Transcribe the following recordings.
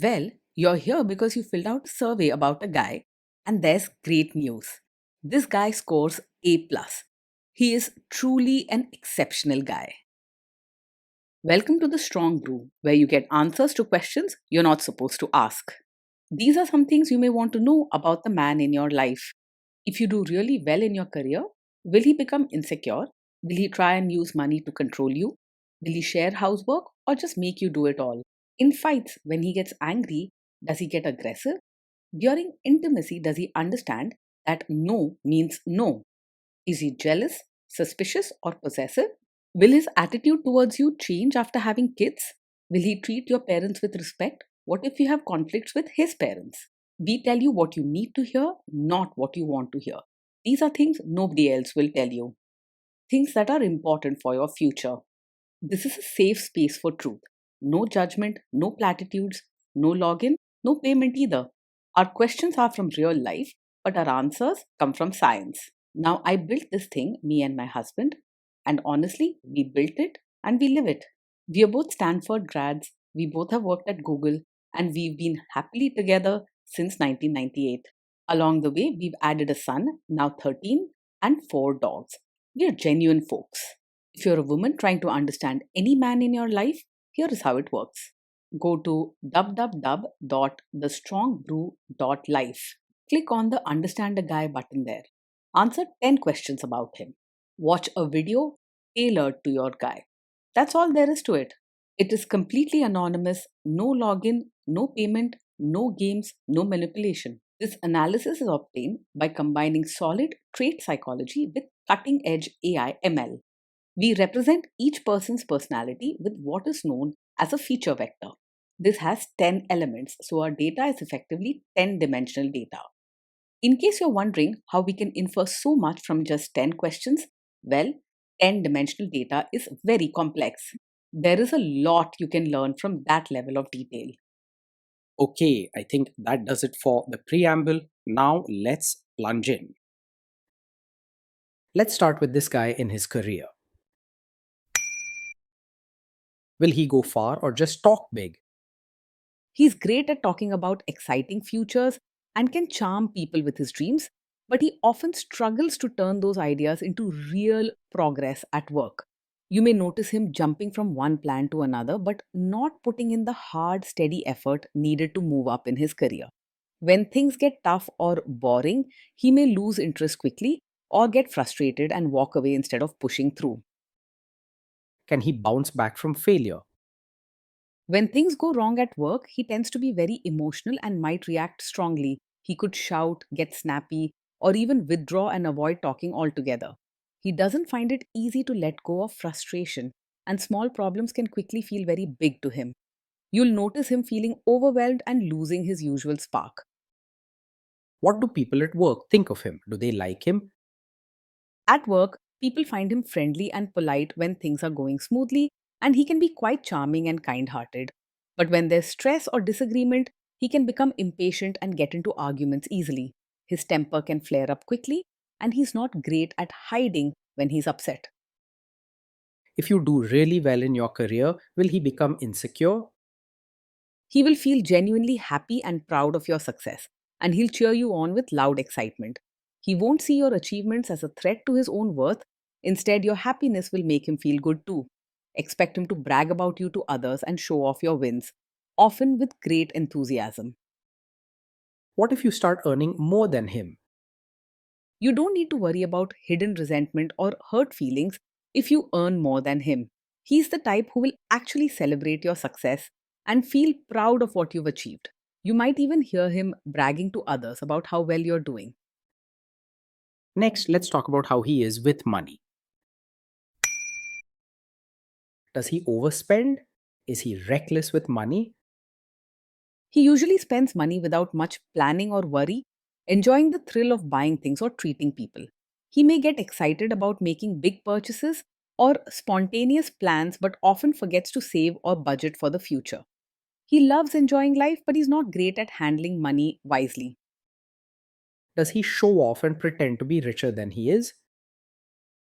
Well, you're here because you filled out a survey about a guy, and there's great news. This guy scores A plus. He is truly an exceptional guy. Welcome to the Strong Brew, where you get answers to questions you're not supposed to ask. These are some things you may want to know about the man in your life. If you do really well in your career, will he become insecure? Will he try and use money to control you? Will he share housework or just make you do it all? In fights, when he gets angry, does he get aggressive? During intimacy, does he understand that no means no? Is he jealous, suspicious, or possessive? Will his attitude towards you change after having kids? Will he treat your parents with respect? What if you have conflicts with his parents? We tell you what you need to hear, not what you want to hear. These are things nobody else will tell you. Things that are important for your future. This is a safe space for truth. No judgment, no platitudes, no login, no payment either. Our questions are from real life, but our answers come from science. Now, I built this thing, me and my husband, and honestly, we built it and we live it. We are both Stanford grads, we both have worked at Google, and we've been happily together since 1998. Along the way, we've added a son, now 13, and 4 dogs. We are genuine folks. If you're a woman trying to understand any man in your life, here is how it works. Go to www.thestrongbrew.life. Click on the Understand a Guy button there. Answer 10 questions about him. Watch a video tailored to your guy. That's all there is to it. It is completely anonymous, no login, no payment, no games, no manipulation. This analysis is obtained by combining solid trait psychology with cutting edge AI ML. We represent each person's personality with what is known as a feature vector. This has 10 elements, so our data is effectively 10-dimensional data. In case you're wondering how we can infer so much from just 10 questions, well, 10-dimensional data is very complex. There is a lot you can learn from that level of detail. Okay, I think that does it for the preamble. Now let's plunge in. Let's start with this guy in his career. Will he go far or just talk big? He's great at talking about exciting futures and can charm people with his dreams, but he often struggles to turn those ideas into real progress at work. You may notice him jumping from one plan to another, but not putting in the hard, steady effort needed to move up in his career. When things get tough or boring, he may lose interest quickly or get frustrated and walk away instead of pushing through. Can he bounce back from failure? When things go wrong at work, he tends to be very emotional and might react strongly. He could shout, get snappy, or even withdraw and avoid talking altogether. He doesn't find it easy to let go of frustration, and small problems can quickly feel very big to him. You'll notice him feeling overwhelmed and losing his usual spark. What do people at work think of him? Do they like him? At work, people find him friendly and polite when things are going smoothly, and he can be quite charming and kind hearted. But when there's stress or disagreement, he can become impatient and get into arguments easily. His temper can flare up quickly, and he's not great at hiding when he's upset. If you do really well in your career, will he become insecure? He will feel genuinely happy and proud of your success, and he'll cheer you on with loud excitement. He won't see your achievements as a threat to his own worth. Instead, your happiness will make him feel good too. Expect him to brag about you to others and show off your wins, often with great enthusiasm. What if you start earning more than him? You don't need to worry about hidden resentment or hurt feelings if you earn more than him. He's the type who will actually celebrate your success and feel proud of what you've achieved. You might even hear him bragging to others about how well you're doing. Next, let's talk about how he is with money. Does he overspend? Is he reckless with money? He usually spends money without much planning or worry, enjoying the thrill of buying things or treating people. He may get excited about making big purchases or spontaneous plans but often forgets to save or budget for the future. He loves enjoying life, but he's not great at handling money wisely. Does he show off and pretend to be richer than he is?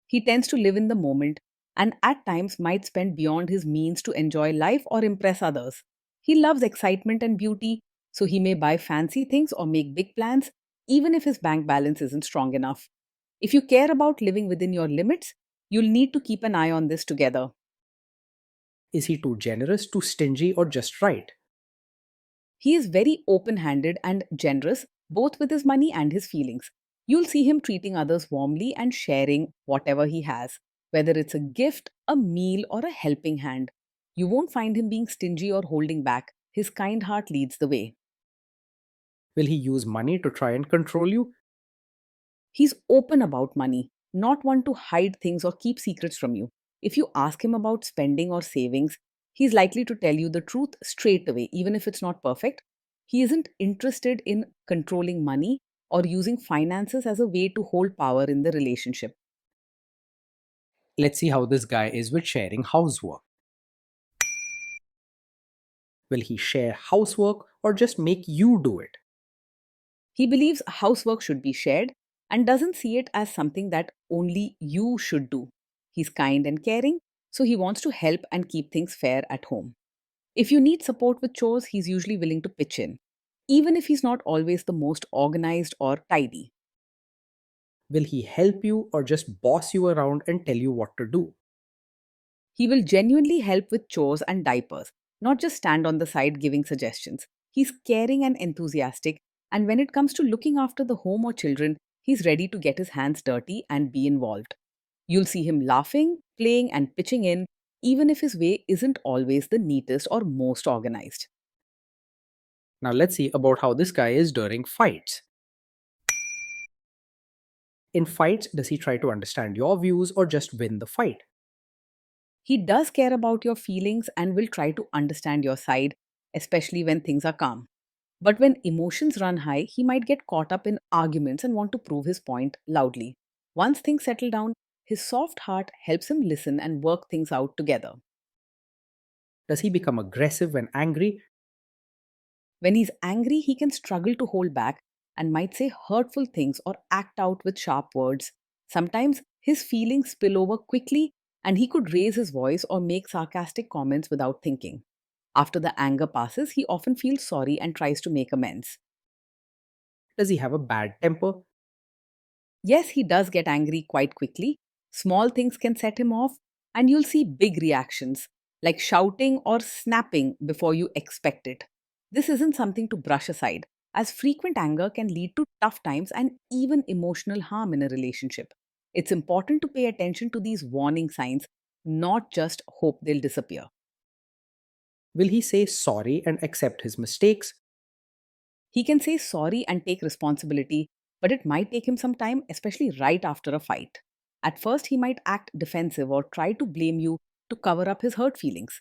He tends to live in the moment and at times might spend beyond his means to enjoy life or impress others. He loves excitement and beauty, so he may buy fancy things or make big plans, even if his bank balance isn't strong enough. If you care about living within your limits, you'll need to keep an eye on this together. Is he too generous, too stingy, or just right? He is very open handed and generous, both with his money and his feelings. You'll see him treating others warmly and sharing whatever he has, whether it's a gift, a meal, or a helping hand. You won't find him being stingy or holding back. His kind heart leads the way. Will he use money to try and control you? He's open about money, not one to hide things or keep secrets from you. If you ask him about spending or savings, he's likely to tell you the truth straight away, even if it's not perfect. He isn't interested in controlling money or using finances as a way to hold power in the relationship. Let's see how this guy is with sharing housework. Will he share housework or just make you do it? He believes housework should be shared and doesn't see it as something that only you should do. He's kind and caring, so he wants to help and keep things fair at home. If you need support with chores, he's usually willing to pitch in, even if he's not always the most organized or tidy. Will he help you or just boss you around and tell you what to do? He will genuinely help with chores and diapers, not just stand on the side giving suggestions. He's caring and enthusiastic, and when it comes to looking after the home or children, he's ready to get his hands dirty and be involved. You'll see him laughing, playing, and pitching in, even if his way isn't always the neatest or most organized. Now let's see about how this guy is during fights. In fights, does he try to understand your views or just win the fight? He does care about your feelings and will try to understand your side, especially when things are calm. But when emotions run high, he might get caught up in arguments and want to prove his point loudly. Once things settle down, his soft heart helps him listen and work things out together. Does he become aggressive when angry? When he's angry, he can struggle to hold back and might say hurtful things or act out with sharp words. Sometimes his feelings spill over quickly and he could raise his voice or make sarcastic comments without thinking. After the anger passes, he often feels sorry and tries to make amends. Does he have a bad temper? Yes, he does get angry quite quickly. Small things can set him off, and you'll see big reactions, like shouting or snapping before you expect it. This isn't something to brush aside, as frequent anger can lead to tough times and even emotional harm in a relationship. It's important to pay attention to these warning signs, not just hope they'll disappear. Will he say sorry and accept his mistakes? He can say sorry and take responsibility, but it might take him some time, especially right after a fight. At first, he might act defensive or try to blame you to cover up his hurt feelings.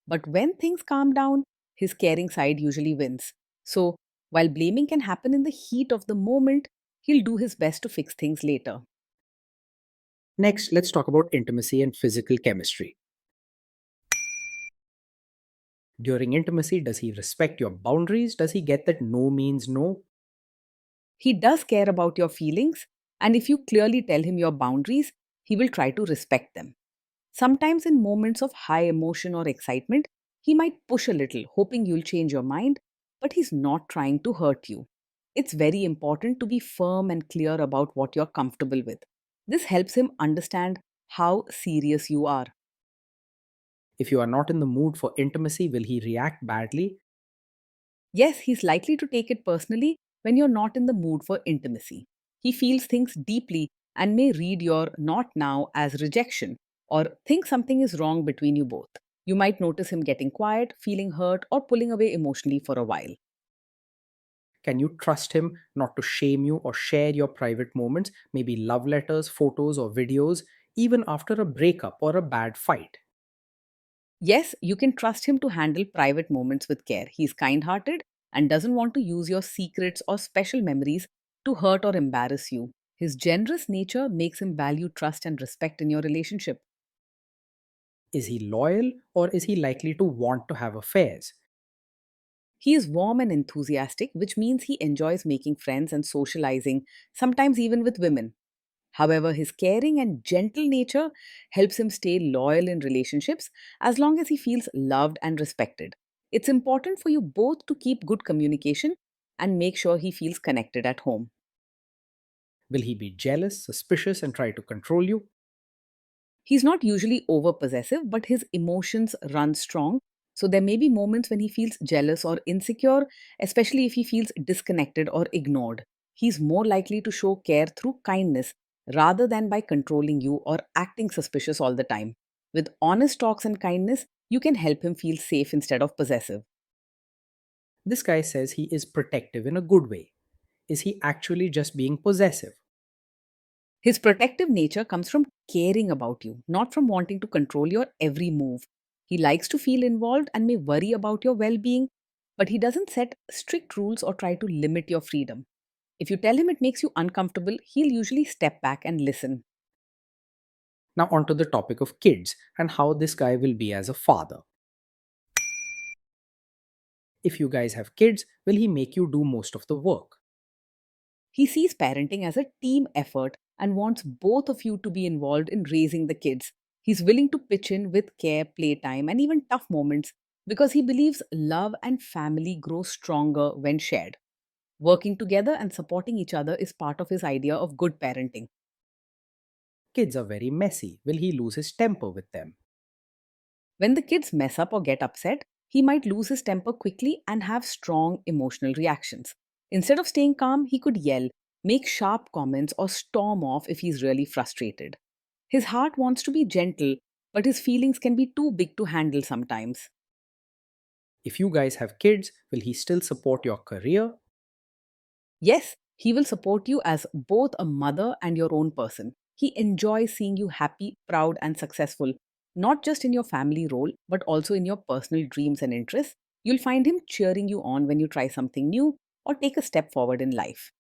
But when things calm down, his caring side usually wins. So, while blaming can happen in the heat of the moment, he'll do his best to fix things later. Next, let's talk about intimacy and physical chemistry. During intimacy, does he respect your boundaries? Does he get that no means no? He does care about your feelings, and if you clearly tell him your boundaries, he will try to respect them. Sometimes, in moments of high emotion or excitement, he might push a little, hoping you'll change your mind, but he's not trying to hurt you. It's very important to be firm and clear about what you're comfortable with. This helps him understand how serious you are. If you are not in the mood for intimacy, will he react badly? Yes, he's likely to take it personally when you're not in the mood for intimacy. He feels things deeply and may read your not now as rejection or think something is wrong between you both. You might notice him getting quiet, feeling hurt, or pulling away emotionally for a while. Can you trust him not to shame you or share your private moments, maybe love letters, photos, or videos, even after a breakup or a bad fight? Yes, you can trust him to handle private moments with care. He's kind hearted and doesn't want to use your secrets or special memories to hurt or embarrass you. His generous nature makes him value trust and respect in your relationship. Is he loyal or is he likely to want to have affairs? He is warm and enthusiastic, which means he enjoys making friends and socializing, sometimes even with women. However, his caring and gentle nature helps him stay loyal in relationships as long as he feels loved and respected. It's important for you both to keep good communication and make sure he feels connected at home. Will he be jealous, suspicious, and try to control you? He's not usually over possessive, but his emotions run strong. So there may be moments when he feels jealous or insecure, especially if he feels disconnected or ignored. He's more likely to show care through kindness rather than by controlling you or acting suspicious all the time. With honest talks and kindness, you can help him feel safe instead of possessive. This guy says he is protective in a good way. Is he actually just being possessive? His protective nature comes from caring about you, not from wanting to control your every move. He likes to feel involved and may worry about your well being, but he doesn't set strict rules or try to limit your freedom. If you tell him it makes you uncomfortable, he'll usually step back and listen. Now, onto the topic of kids and how this guy will be as a father. If you guys have kids, will he make you do most of the work? He sees parenting as a team effort and wants both of you to be involved in raising the kids. He's willing to pitch in with care, playtime, and even tough moments because he believes love and family grow stronger when shared. Working together and supporting each other is part of his idea of good parenting. Kids are very messy. Will he lose his temper with them? When the kids mess up or get upset, he might lose his temper quickly and have strong emotional reactions. Instead of staying calm, he could yell, make sharp comments, or storm off if he's really frustrated. His heart wants to be gentle, but his feelings can be too big to handle sometimes. If you guys have kids, will he still support your career? Yes, he will support you as both a mother and your own person. He enjoys seeing you happy, proud, and successful, not just in your family role, but also in your personal dreams and interests. You'll find him cheering you on when you try something new or take a step forward in life.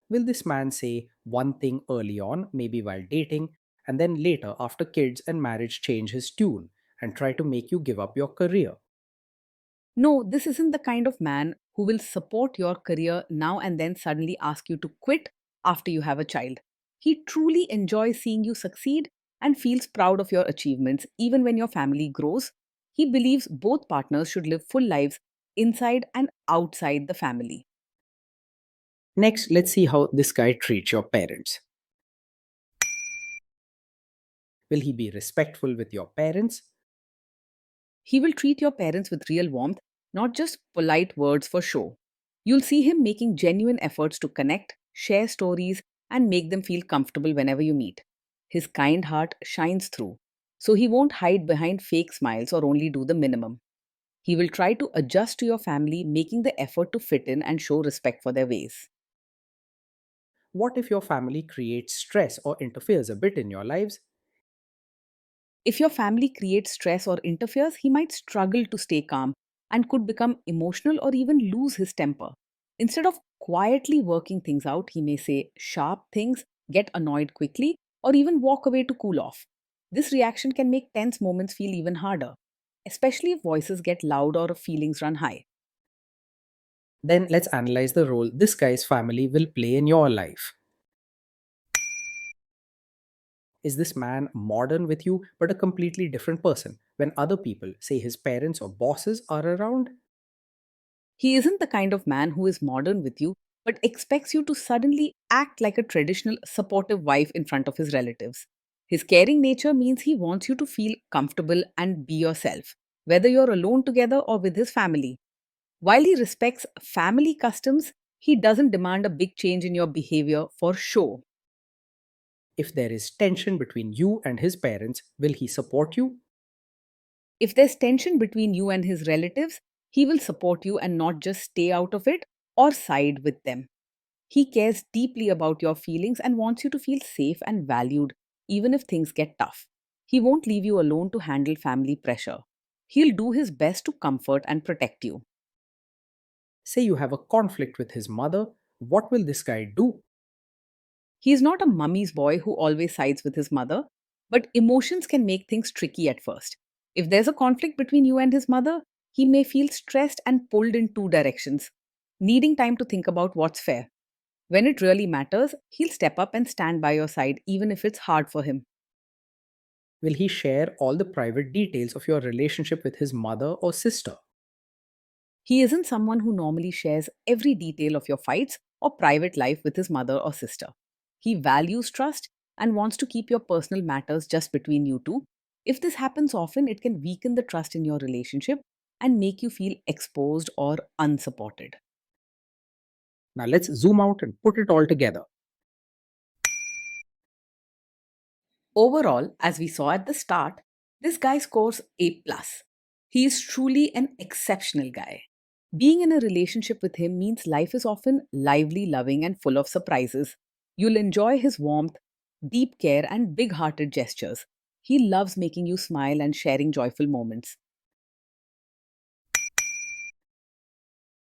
Will this man say one thing early on, maybe while dating, and then later, after kids and marriage, change his tune and try to make you give up your career? No, this isn't the kind of man who will support your career now and then suddenly ask you to quit after you have a child. He truly enjoys seeing you succeed and feels proud of your achievements even when your family grows. He believes both partners should live full lives inside and outside the family. Next, let's see how this guy treats your parents. Will he be respectful with your parents? He will treat your parents with real warmth, not just polite words for show. You'll see him making genuine efforts to connect, share stories, and make them feel comfortable whenever you meet. His kind heart shines through, so he won't hide behind fake smiles or only do the minimum. He will try to adjust to your family, making the effort to fit in and show respect for their ways. What if your family creates stress or interferes a bit in your lives? If your family creates stress or interferes, he might struggle to stay calm and could become emotional or even lose his temper. Instead of quietly working things out, he may say sharp things, get annoyed quickly, or even walk away to cool off. This reaction can make tense moments feel even harder, especially if voices get loud or feelings run high. Then let's analyze the role this guy's family will play in your life. Is this man modern with you but a completely different person when other people, say his parents or bosses, are around? He isn't the kind of man who is modern with you, but expects you to suddenly act like a traditional supportive wife in front of his relatives. His caring nature means he wants you to feel comfortable and be yourself, whether you're alone together or with his family. While he respects family customs, he doesn't demand a big change in your behavior for show. If there is tension between you and his parents, will he support you? If there's tension between you and his relatives, he will support you and not just stay out of it or side with them. He cares deeply about your feelings and wants you to feel safe and valued, even if things get tough. He won't leave you alone to handle family pressure. He'll do his best to comfort and protect you. Say you have a conflict with his mother, what will this guy do? He's not a mummy's boy who always sides with his mother, but emotions can make things tricky at first. If there's a conflict between you and his mother, he may feel stressed and pulled in two directions, needing time to think about what's fair. When it really matters, he'll step up and stand by your side, even if it's hard for him. Will he share all the private details of your relationship with his mother or sister? He isn't someone who normally shares every detail of your fights or private life with his mother or sister. He values trust and wants to keep your personal matters just between you two. If this happens often, it can weaken the trust in your relationship and make you feel exposed or unsupported. Now let's zoom out and put it all together. Overall, as we saw at the start, this guy scores A+. plus. He is truly an exceptional guy. Being in a relationship with him means life is often lively, loving, and full of surprises. You'll enjoy his warmth, deep care, and big hearted gestures. He loves making you smile and sharing joyful moments.